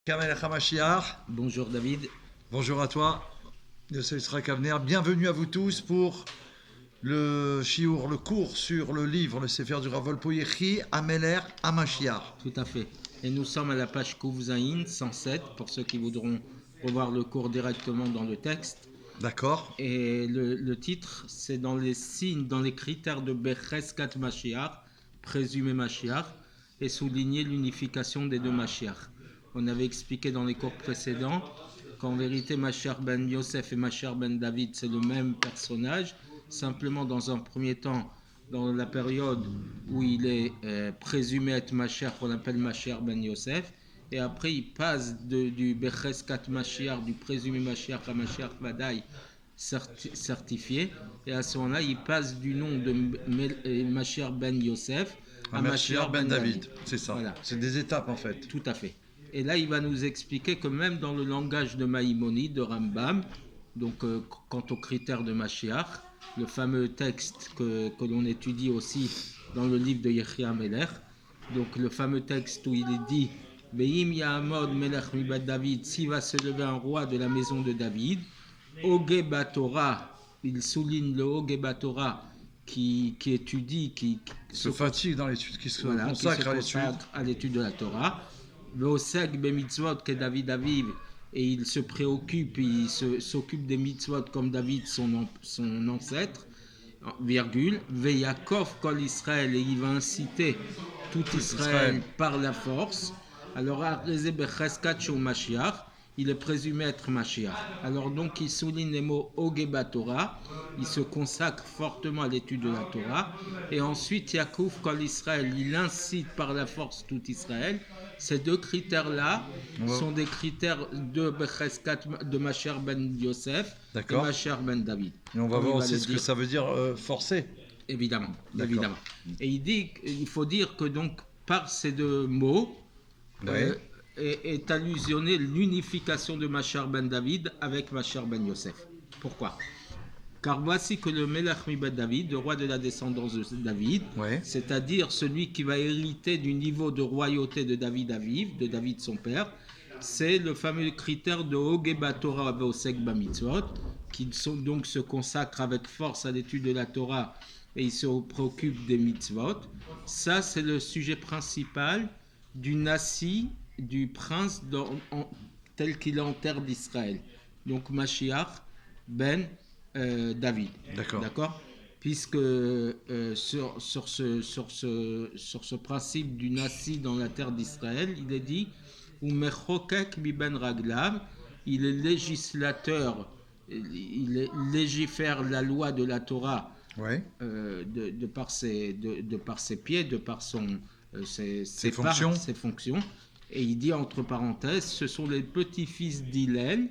Kamel Hamashiach, Bonjour David. bonjour à toi, Yosef Yitzhak Avner. Bienvenue à vous tous pour le shiur, le cours sur le livre, le Sefer du Rav Wolpo Yechi, Ameler Hamashiach. Tout à fait. Et nous sommes à la page Kouvzaïn 107 pour ceux qui voudront revoir le cours directement dans le texte. D'accord. Et le titre, c'est dans les signes, dans les critères de Becheskat Mashiach, présumé Mashiach, et souligner l'unification des deux Mashiach. On avait expliqué dans les cours précédents qu'en vérité Mashiach ben Yosef et Mashiach ben David, c'est le même personnage, simplement dans un premier temps, dans la période où il est présumé être Mashiach, on appelle Mashiach ben Yosef, et après il passe du Becheskat Mashiach, du présumé Mashiach à Mashiach Vadaï, certifié, et à ce moment-là il passe du nom de Mashiach ben Yosef à Mashiach ben David. C'est ça. Voilà. C'est des étapes en fait. Tout à fait. Et là il va nous expliquer que même dans le langage de Maïmonide, de Rambam, donc quant aux critères de Mashiach, le fameux texte que l'on étudie aussi dans le livre de Yechia Meler, donc le fameux texte où il est dit Ve'im ya'amod melech mibad David, s'il va se lever un roi de la maison de David, Oge Batora, il souligne le Oge Batora qui étudie, qui se fatigue dans l'étude, qui se consacre à l'étude de la Torah, le Oseg be mitzvot que David Aviv, et il se préoccupe, il s'occupe des mitzvot comme David, son ancêtre, virgule, Veyakov kol Israël, et il va inciter tout Israël par la force. Alors, Arezé becheskat shel Mashiach, il est présumé être Mashiach. Alors donc il souligne les mots Ogeba Torah, il se consacre fortement à l'étude de la Torah, et ensuite Yaakov Kol Israël, il incite par la force tout Israël. Ces deux critères-là sont des critères de Becheskat, de Mashiach ben Yosef et Mashiach ben David. Et on va voir aussi ce que ça veut dire forcer. Évidemment. Et il faut dire que donc par ces deux mots, est allusionné l'unification de Mashiach ben David avec Mashiach ben Yosef. Pourquoi ? Car voici que le Melech mibad David, le roi de la descendance de David, c'est-à-dire celui qui va hériter du niveau de royauté de David Aviv, de David son père, c'est le fameux critère de Ogeba Torah ve'osek bamitzvot, qui donc se consacre avec force à l'étude de la Torah et il se préoccupe des mitzvot. Ça, c'est le sujet principal du Nassi, du prince tel qu'il est en terre d'Israël. Donc Mashiach ben David. D'accord. Puisque sur ce principe du Nassi dans la terre d'Israël, il est dit Umechokek mi ben raglav, il est législateur, il légifère la loi de la Torah de par ses pieds, de par ses fonctions. Et il dit entre parenthèses, ce sont les petits-fils d'Hillel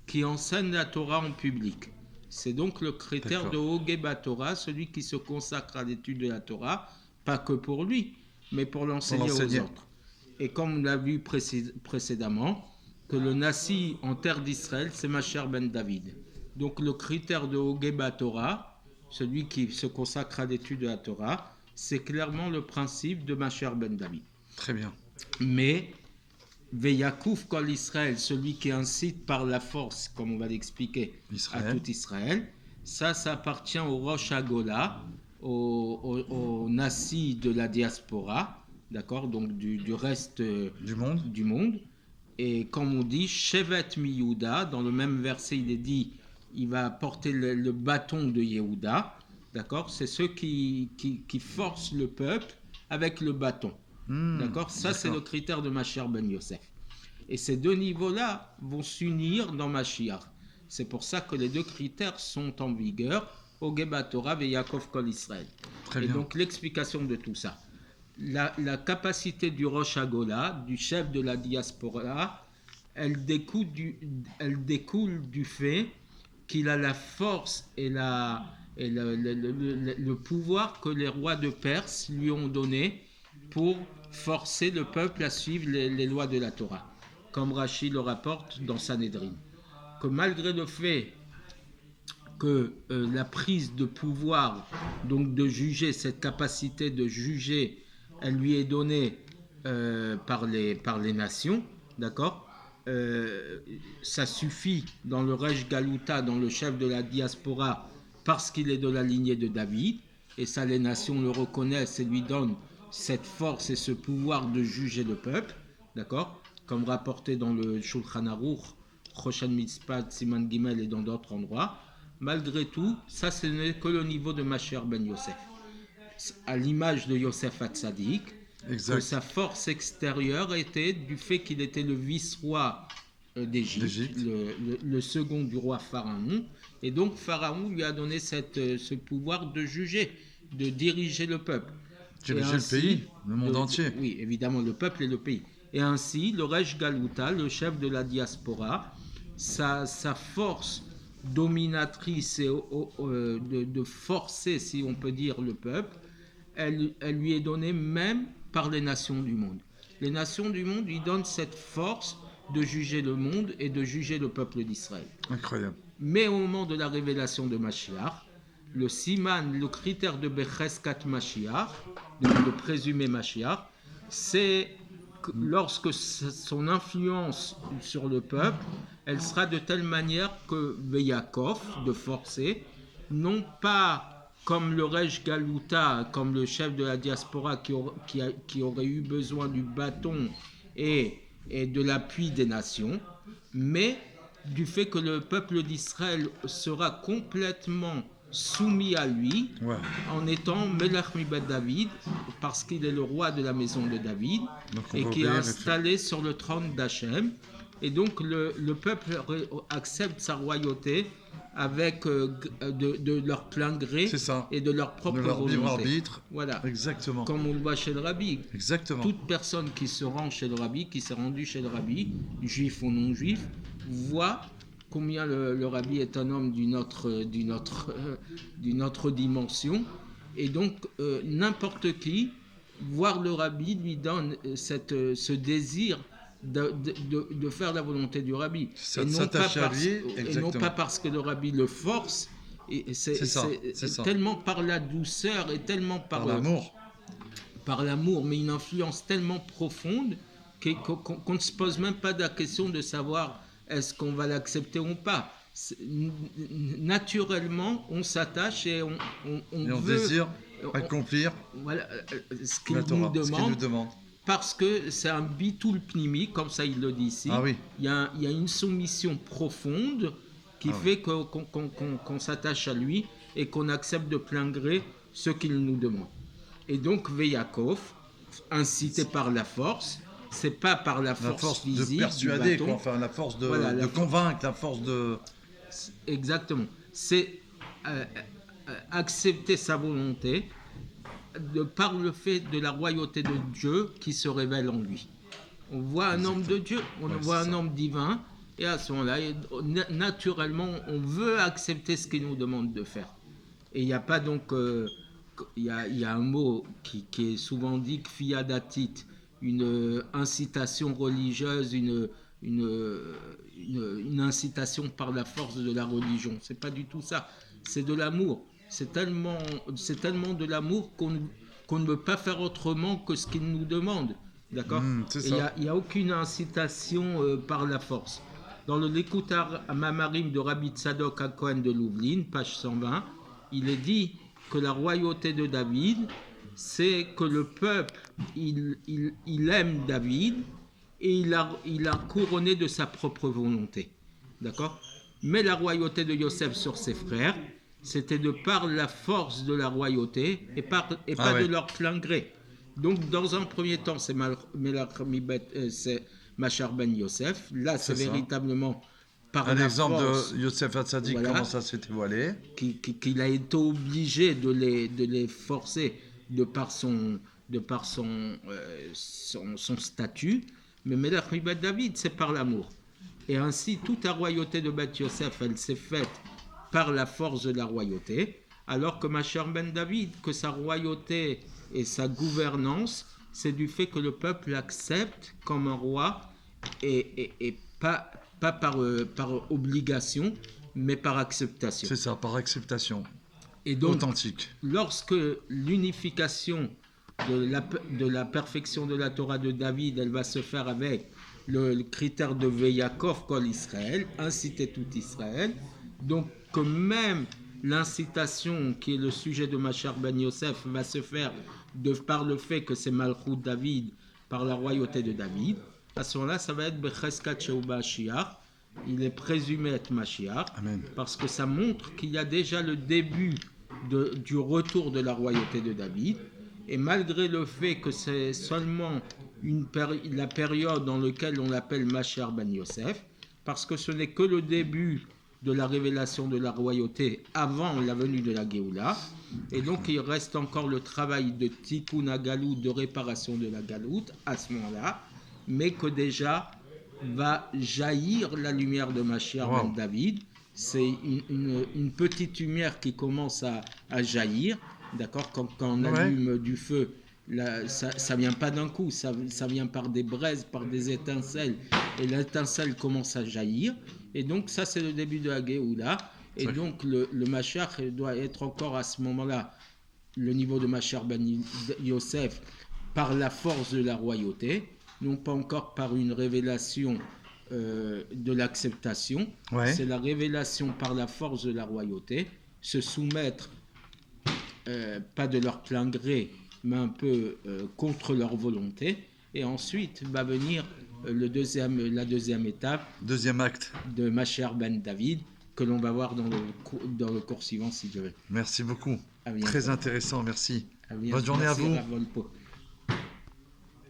qui enseignent la Torah en public. C'est donc le critère de Ogeba Torah, celui qui se consacre à l'étude de la Torah, pas que pour lui, mais pour l'enseigner aux autres. Et comme on l'a vu précédemment, que le Nassi en terre d'Israël, c'est Mashiach ben David. Donc le critère de Ogeba Torah, celui qui se consacre à l'étude de la Torah, c'est clairement le principe de Mashiach ben David. Très bien. Mais Veyakouf Kol Israël, celui qui incite par la force, comme on va l'expliquer, à tout Israël, ça appartient au Rosh Hagolah, au Nassi de la diaspora, d'accord, donc du reste du monde. Et comme on dit, Shevet mi Yehuda, dans le même verset, il est dit, il va porter le bâton de Yehuda, d'accord, c'est ceux qui forcent le peuple avec le bâton. D'accord. C'est le critère de Mashiach ben Yosef. Et ces deux niveaux-là vont s'unir dans Mashiach. C'est pour ça que les deux critères sont en vigueur, Ogeba Torah et Yaakov Kol Israël. Et donc l'explication de tout ça. La capacité du Rosh Hagolah, du chef de la diaspora, elle découle du fait qu'il a la force et le pouvoir que les rois de Perse lui ont donné pour forcer le peuple à suivre les lois de la Torah, comme Rashi le rapporte dans Sanhedrin. Que malgré le fait que la prise de pouvoir, donc de juger, cette capacité de juger, elle lui est donnée par les nations, d'accord ? ça suffit dans le Rej Galuta, dans le chef de la diaspora, parce qu'il est de la lignée de David, et ça les nations le reconnaissent et lui donnent cette force et ce pouvoir de juger le peuple, d'accord, comme rapporté dans le Shulchan Aruch, Choshen Mitzpat, Siman Gimel et dans d'autres endroits. Malgré tout, ça ce n'est que le niveau de Mashiach ben Yosef. À l'image de Yosef Hatzadik, que sa force extérieure était du fait qu'il était le vice-roi d'Égypte, le second du roi Pharaon, et donc Pharaon lui a donné ce pouvoir de juger, de diriger le peuple. Diriger le pays, le monde entier. Oui, évidemment, le peuple et le pays. Et ainsi, le Rej Galuta, le chef de la diaspora, sa force dominatrice et de forcer, si on peut dire, le peuple, elle lui est donnée même par les nations du monde. Les nations du monde lui donnent cette force de juger le monde et de juger le peuple d'Israël. Incroyable. Mais au moment de la révélation de Mashiach, le siman, le critère de Becheskat Mashiach, le présumé Mashiach, c'est que lorsque son influence sur le peuple, elle sera de telle manière que Veyakov, de forcer, non pas comme le Rej Galuta, comme le chef de la diaspora qui aurait eu besoin du bâton et de l'appui des nations, mais du fait que le peuple d'Israël sera complètement soumis à lui, en étant Melech Mibet David, parce qu'il est le roi de la maison de David, et qui est installé sur le trône d'Hachem. Et donc le peuple accepte sa royauté avec de leur plein gré et de leur propre volonté. Libre arbitre. Voilà. Exactement. Comme on le voit chez le rabbi. Exactement. Toute personne qui se rend chez le rabbi, qui s'est rendue chez le rabbi, juif ou non juif, voit combien le rabbi est un homme d'une autre dimension. Et donc, n'importe qui, voir le rabbi lui donne ce désir de faire la volonté du rabbi. Et non pas parce que le rabbi le force. C'est tellement par la douceur et tellement par l'amour. Par l'amour, mais une influence tellement profonde qu'on ne se pose même pas la question de savoir est-ce qu'on va l'accepter ou pas. Naturellement, on s'attache et on veut désire accomplir ce qu'il nous demande. Parce que c'est un bitul pnimi, comme ça il le dit ici. Ah oui. Il y a une soumission profonde qui fait qu'on s'attache à lui et qu'on accepte de plein gré ce qu'il nous demande. Et donc Veyakov, incité par la force, c'est pas par la force physique, de persuader, la force de convaincre, la force de... Exactement. C'est accepter sa volonté par le fait de la royauté de Dieu qui se révèle en lui. On voit un homme de Dieu, on voit un homme divin, et à ce moment-là, naturellement, on veut accepter ce qu'il nous demande de faire. Et il n'y a pas donc... il y a un mot qui est souvent dit, kfiyadatit, une incitation religieuse, une incitation par la force de la religion. C'est pas du tout ça. C'est de l'amour. C'est tellement de l'amour qu'on ne peut pas faire autrement que ce qu'il nous demande. D'accord ? Il n'y a aucune incitation par la force. Dans le Lekutar Mamarim de Rabbi Tzadok HaKohen de Lublin, page 120, il est dit que la royauté de David, c'est que le peuple, il aime David et il a couronné de sa propre volonté. D'accord ? Mais la royauté de Yosef sur ses frères, c'était de par la force de la royauté et pas de leur plein gré. Donc, dans un premier temps, c'est Machar ben Yosef. Là, c'est véritablement par la force. Un exemple de Yosef Hatzadik, comment ça s'est dévoilé. Qu'il a été obligé de les forcer de par son statut. Mais Melech Mibet David, c'est par l'amour. Et ainsi, toute la royauté de Beth Yosef, elle s'est faite par la force de la royauté, alors que Machar ben David, que sa royauté et sa gouvernance, c'est du fait que le peuple l'accepte comme un roi et pas par obligation, mais par acceptation. C'est ça, par acceptation. Et donc, authentique. Lorsque l'unification de la perfection de la Torah de David, elle va se faire avec le critère de Veyakov Kol Israël, inciter tout Israël. Donc que même l'incitation qui est le sujet de Machar Ben Yosef va se faire par le fait que c'est Malchut David, par la royauté de David. À ce moment-là, ça va être Becheskat Sheuba Mashiach. Il est présumé être Mashiach. Amen. Parce que ça montre qu'il y a déjà le début du retour de la royauté de David. Et malgré le fait que c'est seulement la période dans laquelle on l'appelle Machar Ben Yosef, parce que ce n'est que le début de la révélation de la royauté avant la venue de la Géoula. Et donc il reste encore le travail de Tikkun HaGalout, de réparation de la Galout à ce moment-là, mais que déjà va jaillir la lumière de Mashiach Ben David. C'est une petite lumière qui commence à jaillir, d'accord, quand on allume du feu. Là, ça vient pas d'un coup, ça vient par des braises, par des étincelles, et l'étincelle commence à jaillir, et donc ça c'est le début de la Géoula, et donc le Mashiach doit être encore à ce moment-là le niveau de Machar Ben Yosef par la force de la royauté, non pas encore par une révélation de l'acceptation, c'est la révélation par la force de la royauté, se soumettre pas de leur plein gré, mais un peu contre leur volonté. Et ensuite va venir la deuxième étape, deuxième acte de Machar Ben David, que l'on va voir dans le cours suivant si Dieu veut. Merci beaucoup. Très intéressant, merci. Bonne journée à vous.